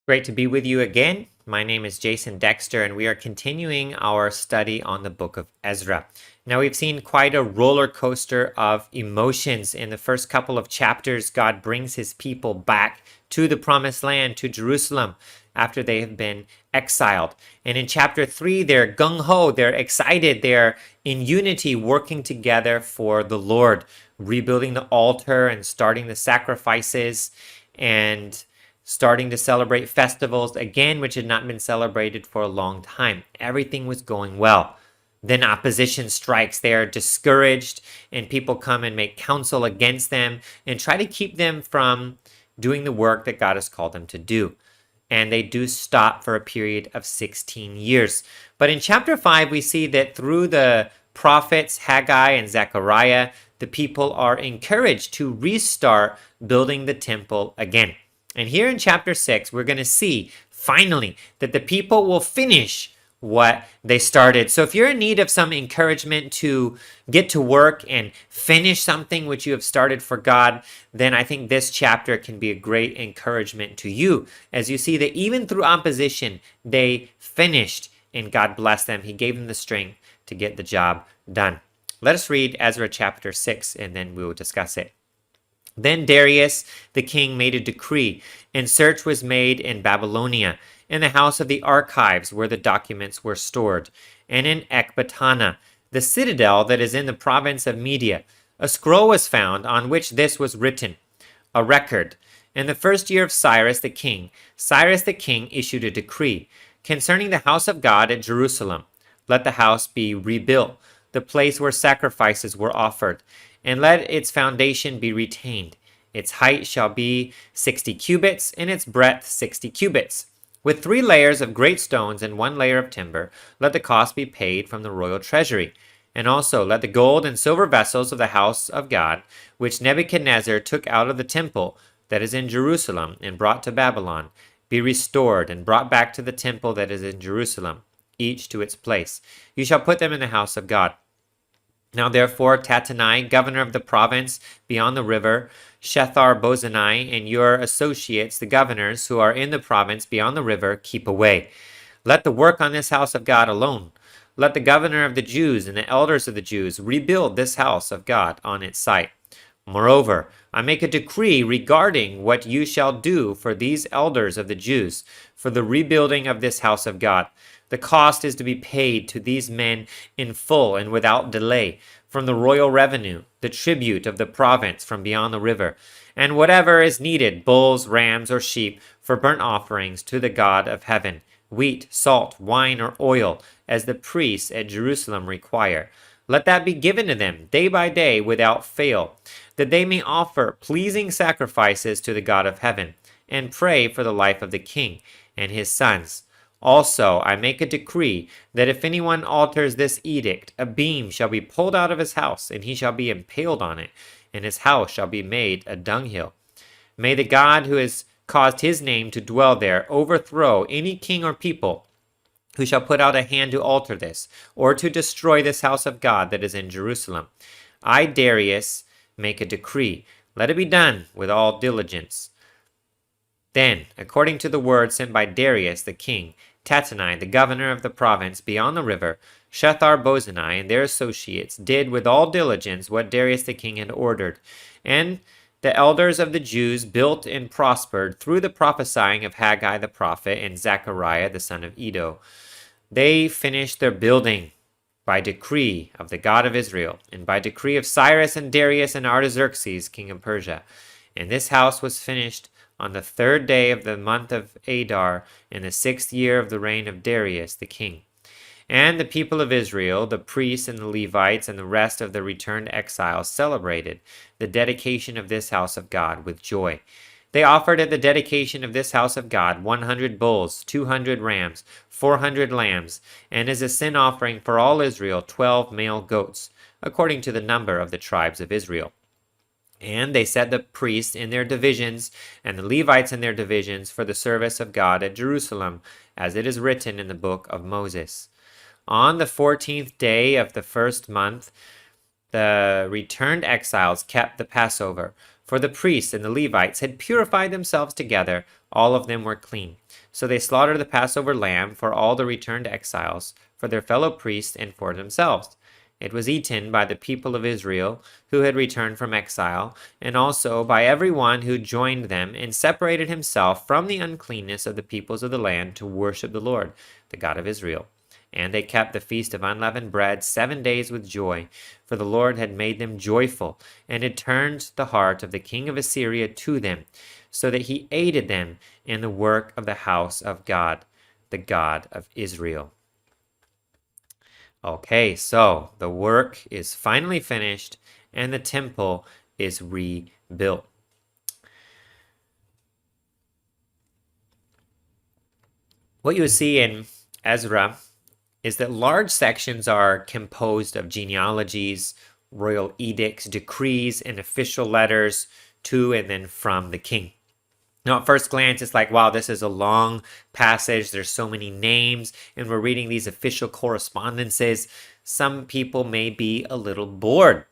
Great to be with you again. My name is Jason Dexter, and we are continuing our study on the book of Ezra. Now, we've seen quite a roller coaster of emotions. In the first couple of chapters, God brings his people back to the promised land, to Jerusalem, after they have been exiled. And in chapter 3, they're gung-ho, they're excited, they're in unity, working together for the Lord, rebuilding the altar and starting the sacrifices and starting to celebrate festivals again, which had not been celebrated for a long time. Everything was going well. Then opposition strikes. They are discouraged, and people come and make counsel against them and try to keep them from doing the work that God has called them to do. And they do stop for a period of 16 years. But in chapter 5, we see that through the prophets Haggai and Zechariah, the people are encouraged to restart building the temple again. And here in chapter 6, we're going to see finally that the people will finish what they started. So if you're in need of some encouragement to get to work and finish something which you have started for God, then I think this chapter can be a great encouragement to you, as you see that even through opposition, they finished and God blessed them. He gave them the strength to get the job done. Let us read Ezra chapter 6 and then we will discuss it. Then Darius the king made a decree, and search was made in Babylonia, in the house of the archives where the documents were stored, and in Ecbatana, the citadel that is in the province of Media. A scroll was found on which this was written, a record. In the first year of Cyrus the king issued a decree concerning the house of God at Jerusalem. Let the house be rebuilt, the place where sacrifices were offered, and let its foundation be retained. Its height shall be 60 cubits, and its breadth 60 cubits. With 3 layers of great stones and 1 layer of timber, let the cost be paid from the royal treasury. And also let the gold and silver vessels of the house of God, which Nebuchadnezzar took out of the temple that is in Jerusalem and brought to Babylon, be restored and brought back to the temple that is in Jerusalem, each to its place. You shall put them in the house of God. Now therefore, Tattenai, governor of the province beyond the river, Shethar-Bozenai, and your associates, the governors who are in the province beyond the river, keep away. Let the work on this house of God alone. Let the governor of the Jews and the elders of the Jews rebuild this house of God on its site. Moreover, I make a decree regarding what you shall do for these elders of the Jews, for the rebuilding of this house of God. The cost is to be paid to these men in full and without delay, from the royal revenue, the tribute of the province from beyond the river, and whatever is needed, bulls, rams, or sheep, for burnt offerings to the God of heaven, wheat, salt, wine, or oil, as the priests at Jerusalem require. Let that be given to them day by day without fail, that they may offer pleasing sacrifices to the God of heaven, and pray for the life of the king and his sons. Also, I make a decree that if anyone alters this edict, a beam shall be pulled out of his house, and he shall be impaled on it, and his house shall be made a dunghill. May the God who has caused his name to dwell there overthrow any king or people who shall put out a hand to alter this, or to destroy this house of God that is in Jerusalem. I, Darius, make a decree. Let it be done with all diligence. Then, according to the word sent by Darius the king, Tattenai, the governor of the province beyond the river, Shethar-Bozenai, and their associates did with all diligence what Darius the king had ordered. And the elders of the Jews built and prospered through the prophesying of Haggai the prophet and Zechariah the son of Iddo. They finished their building by decree of the God of Israel, and by decree of Cyrus and Darius and Artaxerxes, king of Persia. And this house was finished on the 3rd day of the month of Adar, in the 6th year of the reign of Darius the king. And the people of Israel, the priests and the Levites, and the rest of the returned exiles celebrated the dedication of this house of God with joy. They offered at the dedication of this house of God 100 bulls, 200 rams, 400 lambs, and as a sin offering for all Israel 12 male goats, according to the number of the tribes of Israel. And they set the priests in their divisions and the Levites in their divisions for the service of God at Jerusalem, as it is written in the book of Moses. On the 14th day of the 1st month, the returned exiles kept the Passover, for the priests and the Levites had purified themselves together. All of them were clean. So they slaughtered the Passover lamb for all the returned exiles, for their fellow priests, and for themselves. It was eaten by the people of Israel who had returned from exile, and also by every one who joined them and separated himself from the uncleanness of the peoples of the land to worship the Lord, the God of Israel. And they kept the feast of unleavened bread 7 days with joy, for the Lord had made them joyful, and had turned the heart of the king of Assyria to them, so that he aided them in the work of the house of God, the God of Israel. Okay, so the work is finally finished, and the temple is rebuilt. What you see in Ezra is that large sections are composed of genealogies, royal edicts, decrees, and official letters to and then from the king. Now, at first glance, it's like, wow, this is a long passage. There's so many names, and we're reading these official correspondences. Some people may be a little bored.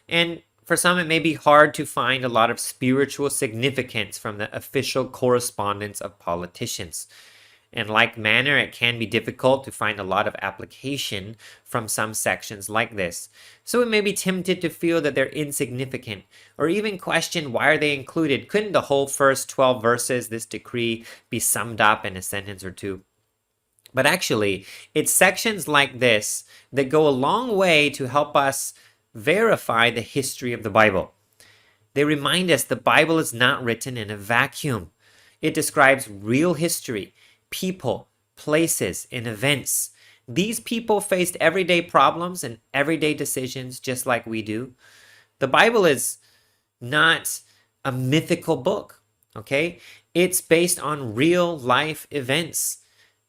And for some, it may be hard to find a lot of spiritual significance from the official correspondence of politicians. In like manner, it can be difficult to find a lot of application from some sections like this. So we may be tempted to feel that they're insignificant, or even question why are they included? Couldn't the whole first 12 verses, this decree, be summed up in a sentence or two? But actually, it's sections like this that go a long way to help us verify the history of the Bible. They remind us the Bible is not written in a vacuum. It describes real history, people, places, and events. These people faced everyday problems and everyday decisions just like we do. The Bible is not a mythical book, okay? It's based on real life events.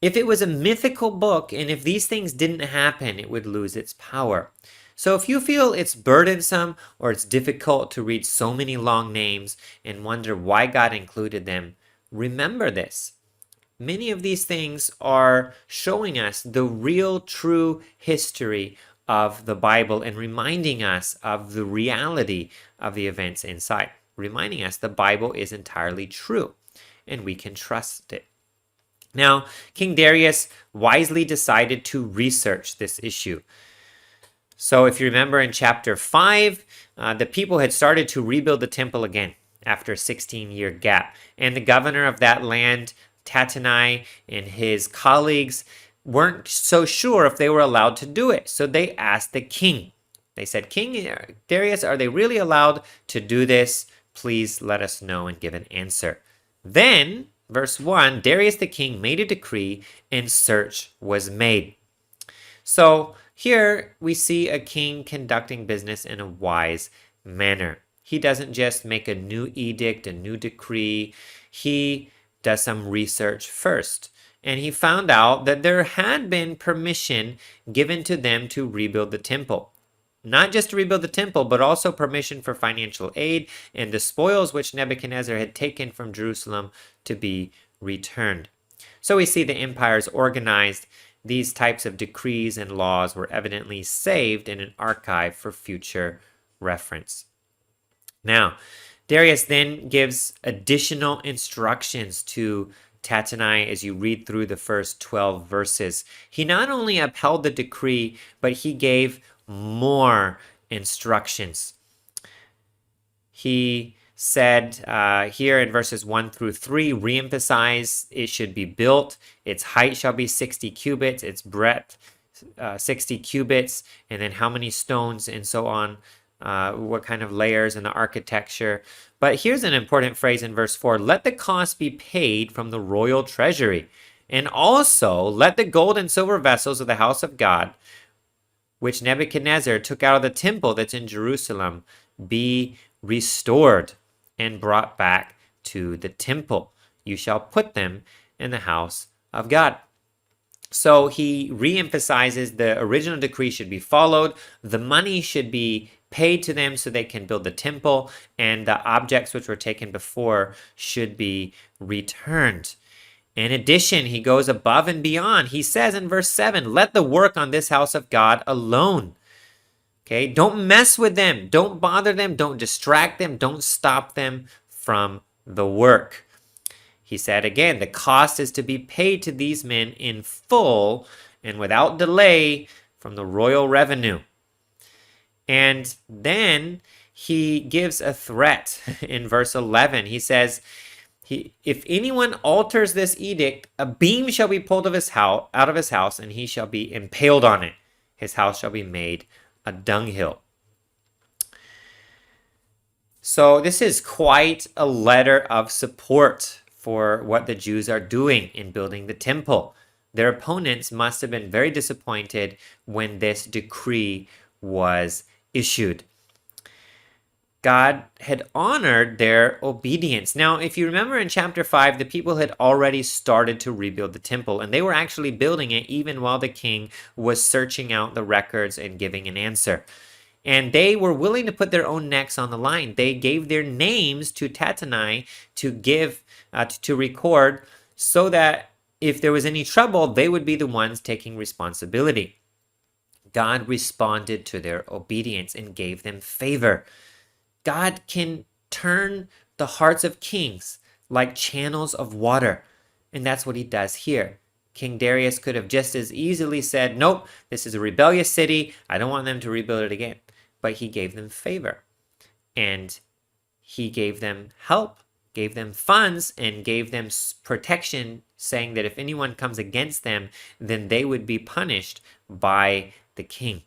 If it was a mythical book and if these things didn't happen, it would lose its power. So if you feel it's burdensome or it's difficult to read so many long names and wonder why God included them, remember this. Many of these things are showing us the real, true history of the Bible and reminding us of the reality of the events inside, reminding us the Bible is entirely true and we can trust it. Now, King Darius wisely decided to research this issue. So if you remember in chapter 5, the people had started to rebuild the temple again after a 16-year gap. And the governor of that land, Tattenai, and his colleagues weren't so sure if they were allowed to do it. So they asked the king. They said, King Darius, are they really allowed to do this? Please let us know and give an answer. Then, verse 1, Darius the king made a decree and search was made. So here we see a king conducting business in a wise manner. He doesn't just make a new edict, a new decree. He does some research first. And he found out that there had been permission given to them to rebuild the temple. Not just to rebuild the temple, but also permission for financial aid and the spoils which Nebuchadnezzar had taken from Jerusalem to be returned. So we see the empire is organized. These types of decrees and laws were evidently saved in an archive for future reference. Now, Darius then gives additional instructions to Tattenai as you read through the first 12 verses. He not only upheld the decree, but he gave more instructions. He said here in verses 1 through 3, reemphasize it should be built. Its height shall be 60 cubits, its breadth 60 cubits, and then how many stones and so on, what kind of layers in the architecture. But here's an important phrase in verse 4, let the cost be paid from the royal treasury, and also let the gold and silver vessels of the house of God, which Nebuchadnezzar took out of the temple that's in Jerusalem, be restored and brought back to the temple. You shall put them in the house of God. So he reemphasizes the original decree should be followed. The money should be paid to them so they can build the temple, and the objects which were taken before should be returned. In addition, he goes above and beyond. He says in verse 7, let the work on this house of God alone. Okay, don't mess with them. Don't bother them. Don't distract them. Don't stop them from the work. He said again, the cost is to be paid to these men in full and without delay from the royal revenue. And then he gives a threat in verse 11. He says, if anyone alters this edict, a beam shall be pulled out of his house, and he shall be impaled on it. His house shall be made a dunghill. So this is quite a letter of support for what the Jews are doing in building the temple. Their opponents must have been very disappointed when this decree was issued. God had honored their obedience. Now, if you remember in chapter 5, the people had already started to rebuild the temple, and they were actually building it even while the king was searching out the records and giving an answer. And they were willing to put their own necks on the line. They gave their names to Tattenai to record, so that if there was any trouble, they would be the ones taking responsibility. God responded to their obedience and gave them favor. God can turn the hearts of kings like channels of water, and that's what he does here. King Darius could have just as easily said, nope, this is a rebellious city. I don't want them to rebuild it again. But he gave them favor, and he gave them help, gave them funds, and gave them protection, saying that if anyone comes against them, then they would be punished by the king.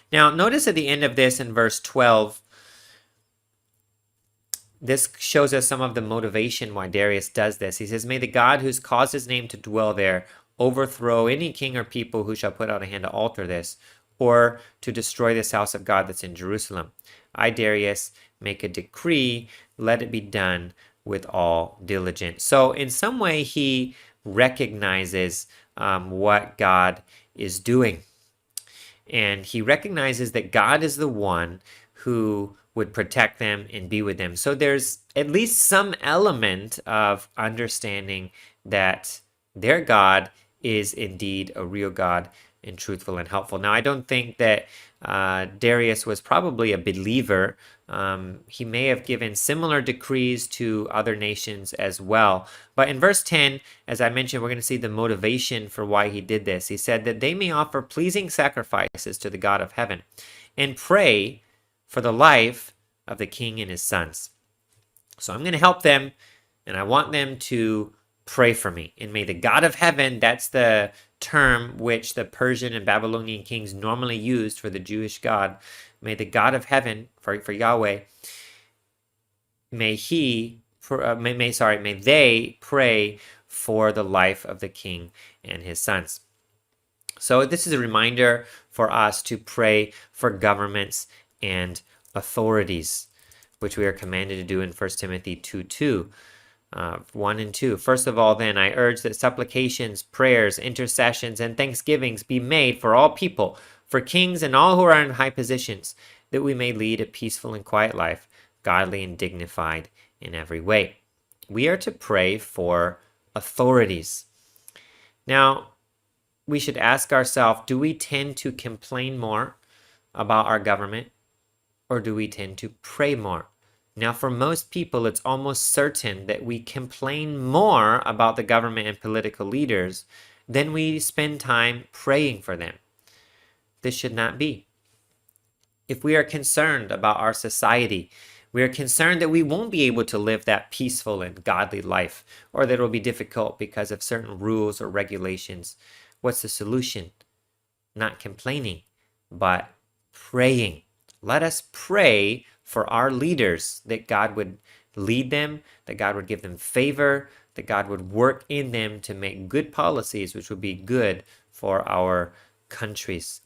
Now, notice at the end of this in verse 12, this shows us some of the motivation why Darius does this. He says, may the God who's caused his name to dwell there overthrow any king or people who shall put out a hand to alter this, or to destroy this house of God that's in Jerusalem. I, Darius, make a decree, let it be done with all diligence. So in some way, he recognizes what God is doing. And he recognizes that God is the one who would protect them and be with them. So there's at least some element of understanding that their God is indeed a real God and truthful and helpful. Now, I don't think that Darius was probably a believer. He may have given similar decrees to other nations as well. But in verse 10, as I mentioned, we're going to see the motivation for why he did this. He said that they may offer pleasing sacrifices to the God of heaven and pray for the life of the king and his sons. So I'm going to help them, and I want them to pray for me. And may the God of heaven, that's the term which the Persian and Babylonian kings normally used for the Jewish God, may the God of heaven, for Yahweh, may they pray for the life of the king and his sons. So this is a reminder for us to pray for governments and authorities, which we are commanded to do in 1 Timothy 2:2. 1 and 2. First of all, then, I urge that supplications, prayers, intercessions, and thanksgivings be made for all people, for kings and all who are in high positions, that we may lead a peaceful and quiet life, godly and dignified in every way. We are to pray for authorities. Now, we should ask ourselves, do we tend to complain more about our government, or do we tend to pray more? Now, for most people, it's almost certain that we complain more about the government and political leaders than we spend time praying for them. This should not be. If we are concerned about our society, we are concerned that we won't be able to live that peaceful and godly life, or that it will be difficult because of certain rules or regulations. What's the solution? Not complaining, but praying. Let us pray for our leaders, that God would lead them, that God would give them favor, that God would work in them to make good policies which would be good for our countries.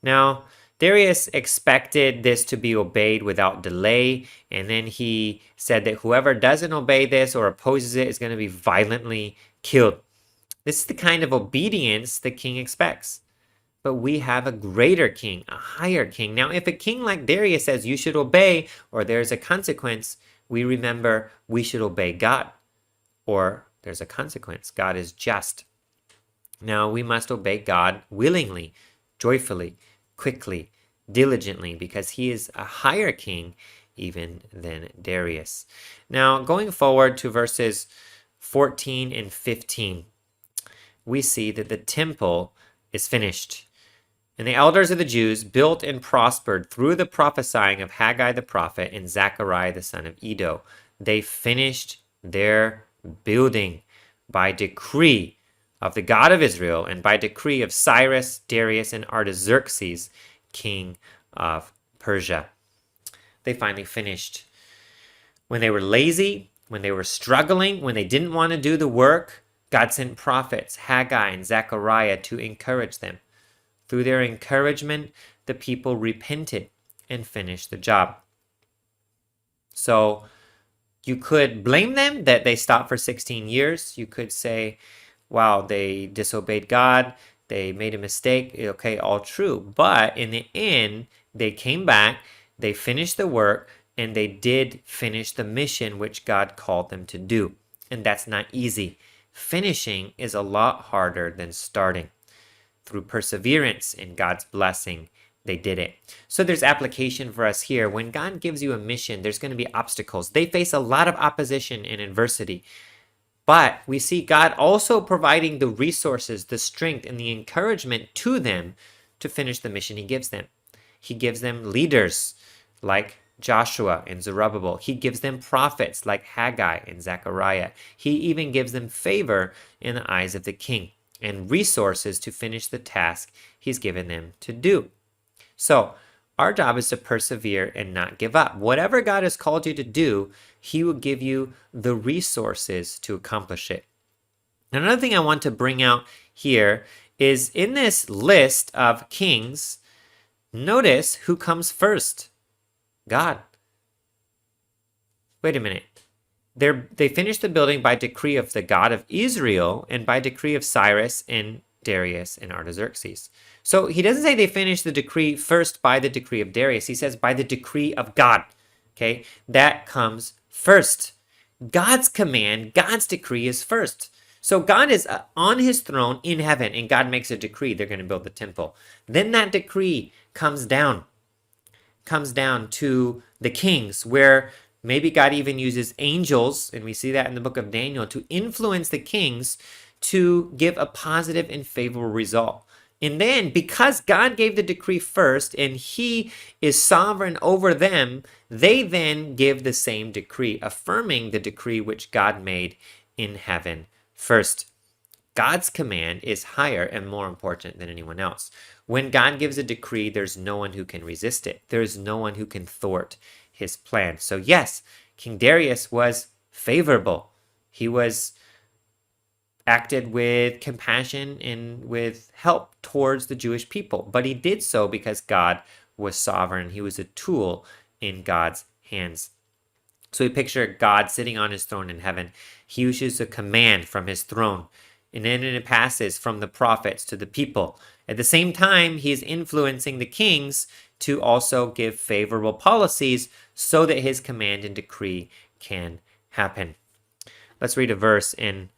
Now, Darius expected this to be obeyed without delay, and then he said that whoever doesn't obey this or opposes it is going to be violently killed. This is the kind of obedience the king expects. But we have a greater king, a higher king. Now, if a king like Darius says you should obey, or there's a consequence, we remember we should obey God, or there's a consequence. God is just. Now, we must obey God willingly, joyfully, quickly, diligently, because he is a higher king, even than Darius. Now, going forward to verses 14 and 15, we see that the temple is finished. And the elders of the Jews built and prospered through the prophesying of Haggai the prophet and Zechariah the son of Iddo. They finished their building by decree of the God of Israel and by decree of Cyrus, Darius, and Artaxerxes, king of Persia. They finally finished. When they were lazy, when they were struggling, when they didn't want to do the work, God sent prophets, Haggai and Zechariah, to encourage them. Through their encouragement, the people repented and finished the job. So you could blame them that they stopped for 16 years. You could say, wow, they disobeyed God, they made a mistake. Okay, all true. But in the end, they came back, they finished the work, and they did finish the mission which God called them to do. And that's not easy. Finishing is a lot harder than starting. Through perseverance and God's blessing, they did it. So there's application for us here. When God gives you a mission, there's going to be obstacles. They face a lot of opposition and adversity. But we see God also providing the resources, the strength, and the encouragement to them to finish the mission he gives them. He gives them leaders like Joshua and Zerubbabel. He gives them prophets like Haggai and Zechariah. He even gives them favor in the eyes of the king and resources to finish the task he's given them to do. So our job is to persevere and not give up. Whatever God has called you to do, he will give you the resources to accomplish it. Another thing I want to bring out here is in this list of kings, notice who comes first. God. Wait a minute. They finished the building by decree of the God of Israel and by decree of Cyrus and Darius and Artaxerxes. So he doesn't say they finished the decree first by the decree of Darius. He says by the decree of God. Okay, that comes first. God's command, God's decree is first. So God is on his throne in heaven and God makes a decree. They're going to build the temple. Then that decree comes down to the kings, where maybe God even uses angels, and we see that in the book of Daniel, to influence the kings to give a positive and favorable result. And then, because God gave the decree first and he is sovereign over them, they then give the same decree, affirming the decree which God made in heaven first. God's command is higher and more important than anyone else. When God gives a decree, there's no one who can resist it. There's no one who can thwart his plan. So yes, King Darius was favorable. He was acted with compassion and with help towards the Jewish people. But he did so because God was sovereign. He was a tool in God's hands. So we picture God sitting on his throne in heaven. He issues a command from his throne, and then it passes from the prophets to the people. At the same time, he is influencing the kings to also give favorable policies so that his command and decree can happen. Let's read a verse in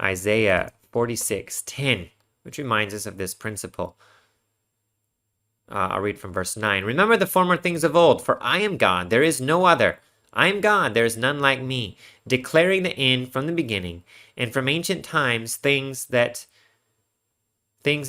Isaiah 46:10, which reminds us of this principle. I'll read from verse 9. Remember the former things of old, for I am God, there is no other. I am God, there is none like me, declaring the end from the beginning, and from ancient times things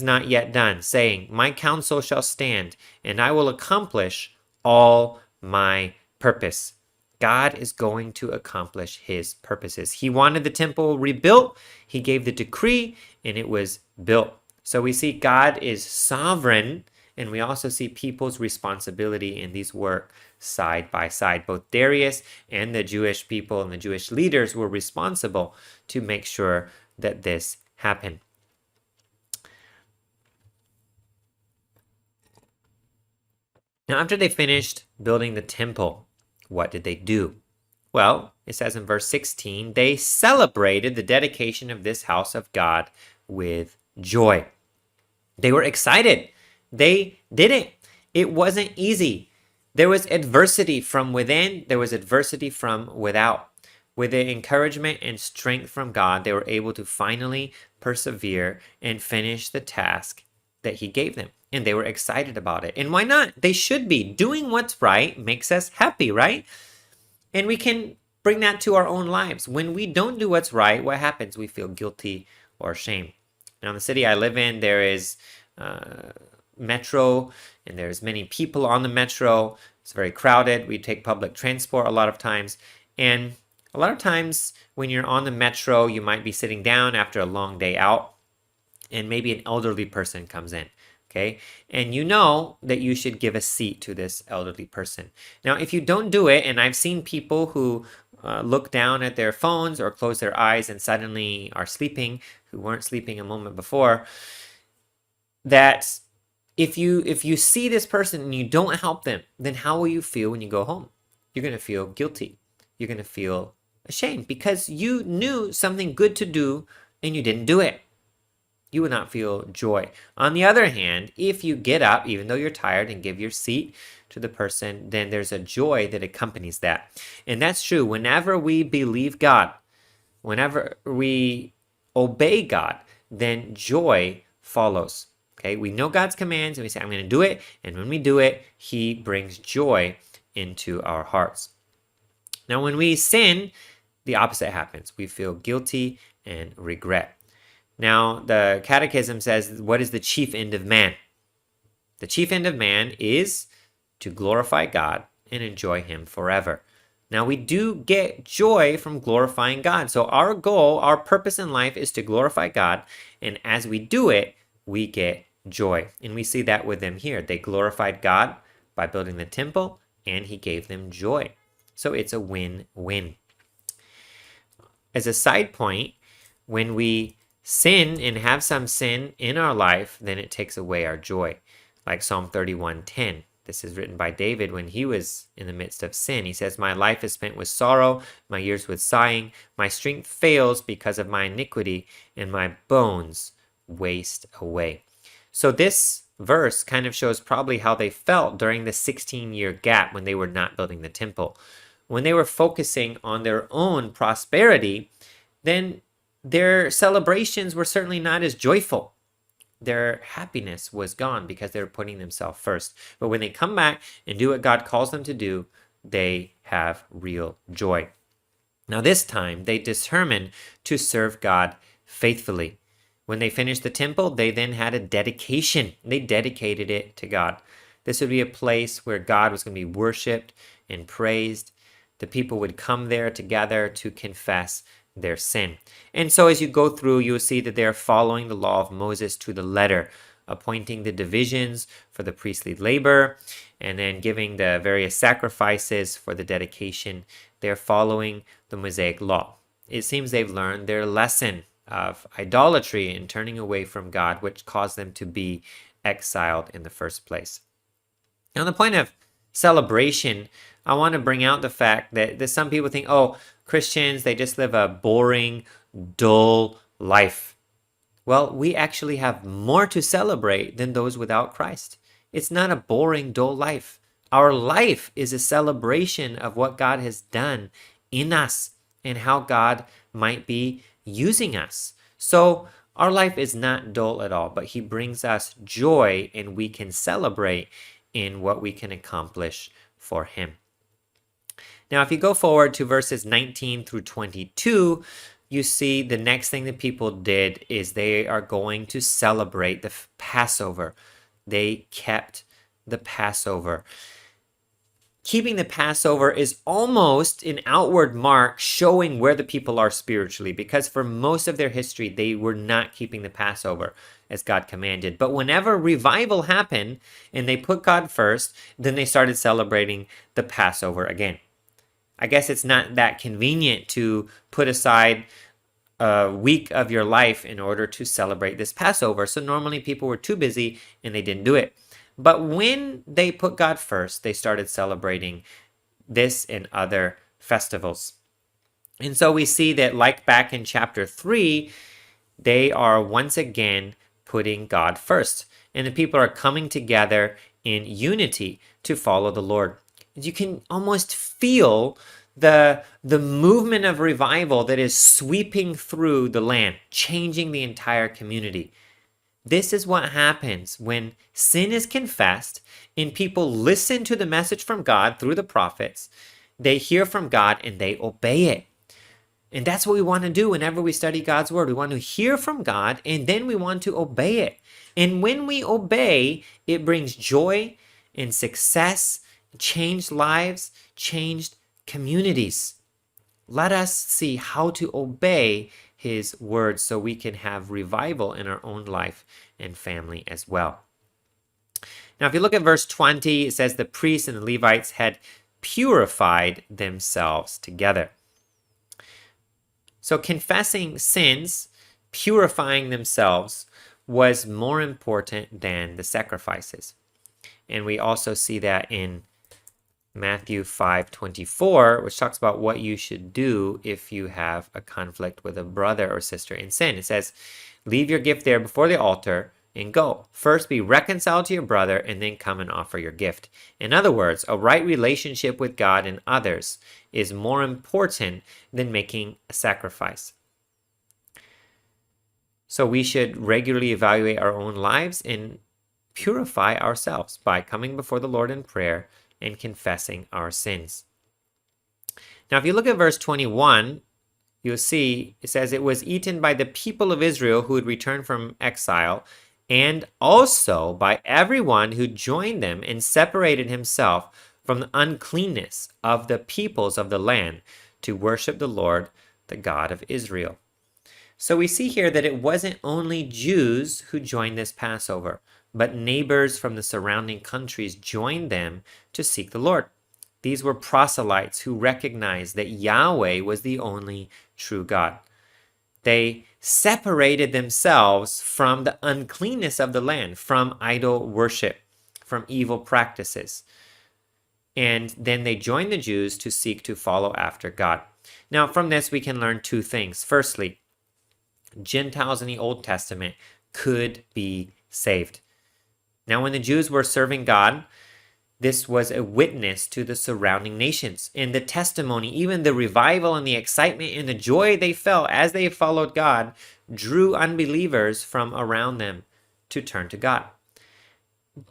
not yet done, saying, my counsel shall stand, and I will accomplish all my purpose. God is going to accomplish his purposes. He wanted the temple rebuilt. He gave the decree, and it was built. So we see God is sovereign, and we also see people's responsibility in these work side by side. Both Darius and the Jewish people and the Jewish leaders were responsible to make sure that this happened. Now, after they finished building the temple, what did they do? Well, it says in verse 16, they celebrated the dedication of this house of God with joy. They were excited. They did it. It wasn't easy. There was adversity from within. There was adversity from without. With the encouragement and strength from God, they were able to finally persevere and finish the task that he gave them. And they were excited about it. And why not? They should be. Doing what's right makes us happy, right? And we can bring that to our own lives. When we don't do what's right, what happens? We feel guilty or shame. Now, in the city I live in, there is metro, and there's many people on the metro. It's very crowded. We take public transport a lot of times. And a lot of times when you're on the metro, you might be sitting down after a long day out, and maybe an elderly person comes in. Okay, and you know that you should give a seat to this elderly person. Now, if you don't do it, and I've seen people who look down at their phones or close their eyes and suddenly are sleeping, who weren't sleeping a moment before, that if you see this person and you don't help them, then how will you feel when you go home? You're going to feel guilty. You're going to feel ashamed because you knew something good to do and you didn't do it. You would not feel joy. On the other hand, if you get up, even though you're tired, and give your seat to the person, then there's a joy that accompanies that. And that's true. Whenever we believe God, whenever we obey God, then joy follows. Okay, we know God's commands and we say, I'm going to do it. And when we do it, He brings joy into our hearts. Now, when we sin, the opposite happens. We feel guilty and regret. Now, the Catechism says, what is the chief end of man? The chief end of man is to glorify God and enjoy Him forever. Now, we do get joy from glorifying God. So our goal, our purpose in life is to glorify God. And as we do it, we get joy. And we see that with them here. They glorified God by building the temple, and He gave them joy. So it's a win-win. As a side point, when we sin and have some sin in our life, then it takes away our joy. Like Psalm 31:10. This is written by David when he was in the midst of sin. He says, my life is spent with sorrow, my years with sighing. My strength fails because of my iniquity, and my bones waste away. So this verse kind of shows probably how they felt during the 16-year gap when they were not building the temple. When they were focusing on their own prosperity, then their celebrations were certainly not as joyful. Their happiness was gone because they were putting themselves first. But when they come back and do what God calls them to do, they have real joy. Now this time, they determined to serve God faithfully. When they finished the temple, they then had a dedication. They dedicated it to God. This would be a place where God was going to be worshiped and praised. The people would come there together to confess their sin. And so as you go through, you'll see that they're following the law of Moses to the letter, appointing the divisions for the priestly labor, and then giving the various sacrifices for the dedication. They're following the Mosaic law. It seems they've learned their lesson of idolatry and turning away from God, which caused them to be exiled in the first place. Now, on the point of celebration, I want to bring out the fact that some people think, oh, Christians, they just live a boring, dull life. Well, we actually have more to celebrate than those without Christ. It's not a boring, dull life. Our life is a celebration of what God has done in us and how God might be using us. So our life is not dull at all, but He brings us joy, and we can celebrate in what we can accomplish for Him. Now, if you go forward to verses 19 through 22, you see the next thing that people did is they are going to celebrate the Passover. They kept the Passover. Keeping the Passover is almost an outward mark showing where the people are spiritually, because for most of their history, they were not keeping the Passover as God commanded. But whenever revival happened and they put God first, then they started celebrating the Passover again. I guess it's not that convenient to put aside a week of your life in order to celebrate this Passover. So normally people were too busy and they didn't do it. But when they put God first, they started celebrating this and other festivals. And so we see that, like back in chapter 3, they are once again putting God first. And the people are coming together in unity to follow the Lord. You can almost feel the movement of revival that is sweeping through the land, changing the entire community. This is what happens when sin is confessed and people listen to the message from God through the prophets. They hear from God and they obey it. And that's what we want to do whenever we study God's word. We want to hear from God and then we want to obey it. And when we obey, it brings joy and success, changed lives, changed communities. Let us see how to obey his words so we can have revival in our own life and family as well. Now, if you look at verse 20, it says the priests and the Levites had purified themselves together. So confessing sins, purifying themselves, was more important than the sacrifices. And we also see that in Matthew 5:24, which talks about what you should do if you have a conflict with a brother or sister in sin. It says, leave your gift there before the altar and go. First be reconciled to your brother and then come and offer your gift. In other words, a right relationship with God and others is more important than making a sacrifice. So we should regularly evaluate our own lives and purify ourselves by coming before the Lord in prayer and confessing our sins. Now, if you look at verse 21, you'll see it says it was eaten by the people of Israel who had returned from exile, and also by everyone who joined them and separated himself from the uncleanness of the peoples of the land to worship the Lord, the God of Israel. So we see here that it wasn't only Jews who joined this Passover, but neighbors from the surrounding countries joined them to seek the Lord. These were proselytes who recognized that Yahweh was the only true God. They separated themselves from the uncleanness of the land, from idol worship, from evil practices. And then they joined the Jews to seek to follow after God. Now, from this, we can learn two things. Firstly, Gentiles in the Old Testament could be saved. Now, when the Jews were serving God, this was a witness to the surrounding nations. And the testimony, even the revival and the excitement and the joy they felt as they followed God, drew unbelievers from around them to turn to God.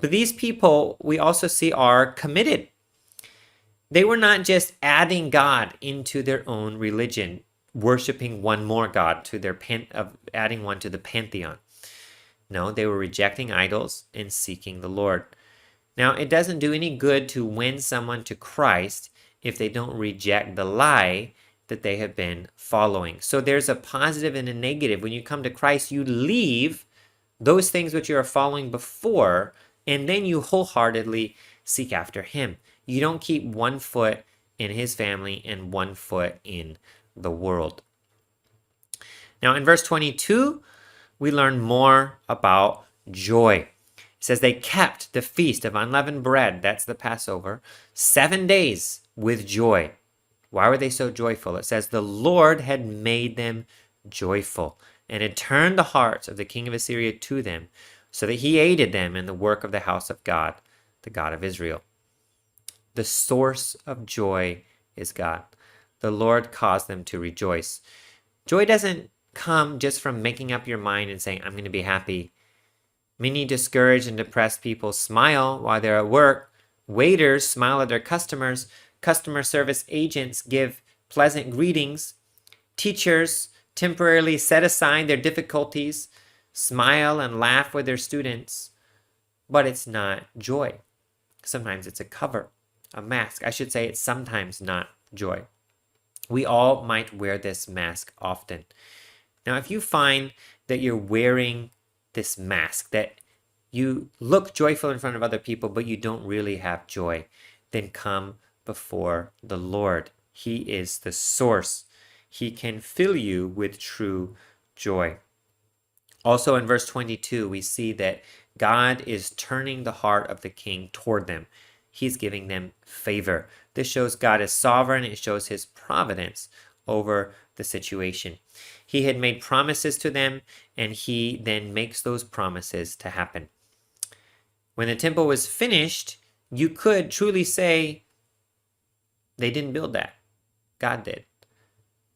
But these people, we also see, are committed. They were not just adding God into their own religion, worshiping one more God to their adding one to the pantheon. No, they were rejecting idols and seeking the Lord. Now, it doesn't do any good to win someone to Christ if they don't reject the lie that they have been following. So there's a positive and a negative. When you come to Christ, you leave those things which you are following before, and then you wholeheartedly seek after him. You don't keep one foot in his family and one foot in the world. Now, in verse 22, we learn more about joy. It says they kept the feast of unleavened bread, that's the Passover, 7 days with joy. Why were they so joyful? It says the Lord had made them joyful and had turned the hearts of the king of Assyria to them, so that he aided them in the work of the house of God, the God of Israel. The source of joy is God. The Lord caused them to rejoice. Joy doesn't come just from making up your mind and saying, I'm going to be happy. Many discouraged and depressed people smile while they're at work. Waiters smile at their customers. Customer service agents give pleasant greetings. Teachers temporarily set aside their difficulties, smile and laugh with their students. But it's not joy. Sometimes it's a cover, a mask. I should say it's sometimes not joy. We all might wear this mask often. Now, if you find that you're wearing this mask, that you look joyful in front of other people, but you don't really have joy, then come before the Lord. He is the source. He can fill you with true joy. Also in verse 22, we see that God is turning the heart of the king toward them. He's giving them favor. This shows God is sovereign. It shows his providence over the situation. He had made promises to them, and he then makes those promises to happen. When the temple was finished, you could truly say they didn't build that. God did.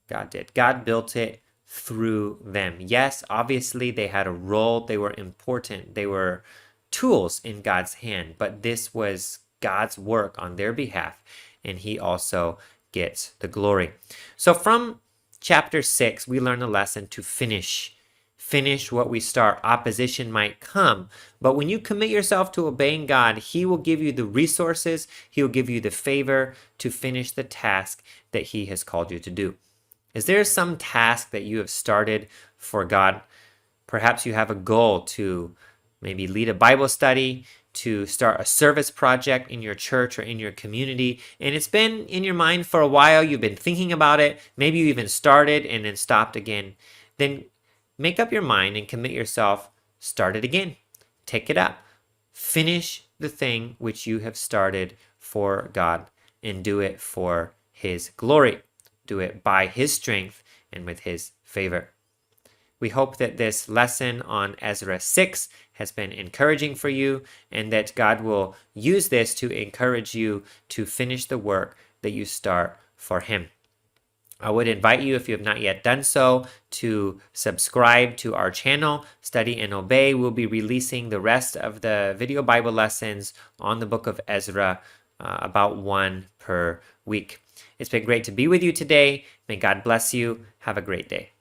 God did. God built it through them. Yes, obviously they had a role, they were important, they were tools in God's hand, but this was God's work on their behalf, and he also gets the glory. So from chapter 6, we learn the lesson to finish. Finish what we start. Opposition might come, but when you commit yourself to obeying God, he will give you the resources, he will give you the favor to finish the task that he has called you to do. Is there some task that you have started for God? Perhaps you have a goal to maybe lead a Bible study, to start a service project in your church or in your community, and it's been in your mind for a while. You've been thinking about it. Maybe you even started and then stopped again. Then make up your mind and commit yourself. Start it again. Take it up. Finish the thing which you have started for God and do it for his glory. Do it by his strength and with his favor. We hope that this lesson on Ezra 6 has been encouraging for you and that God will use this to encourage you to finish the work that you start for him. I would invite you, if you have not yet done so, to subscribe to our channel, Study and Obey. We'll be releasing the rest of the video Bible lessons on the book of Ezra, about one per week. It's been great to be with you today. May God bless you. Have a great day.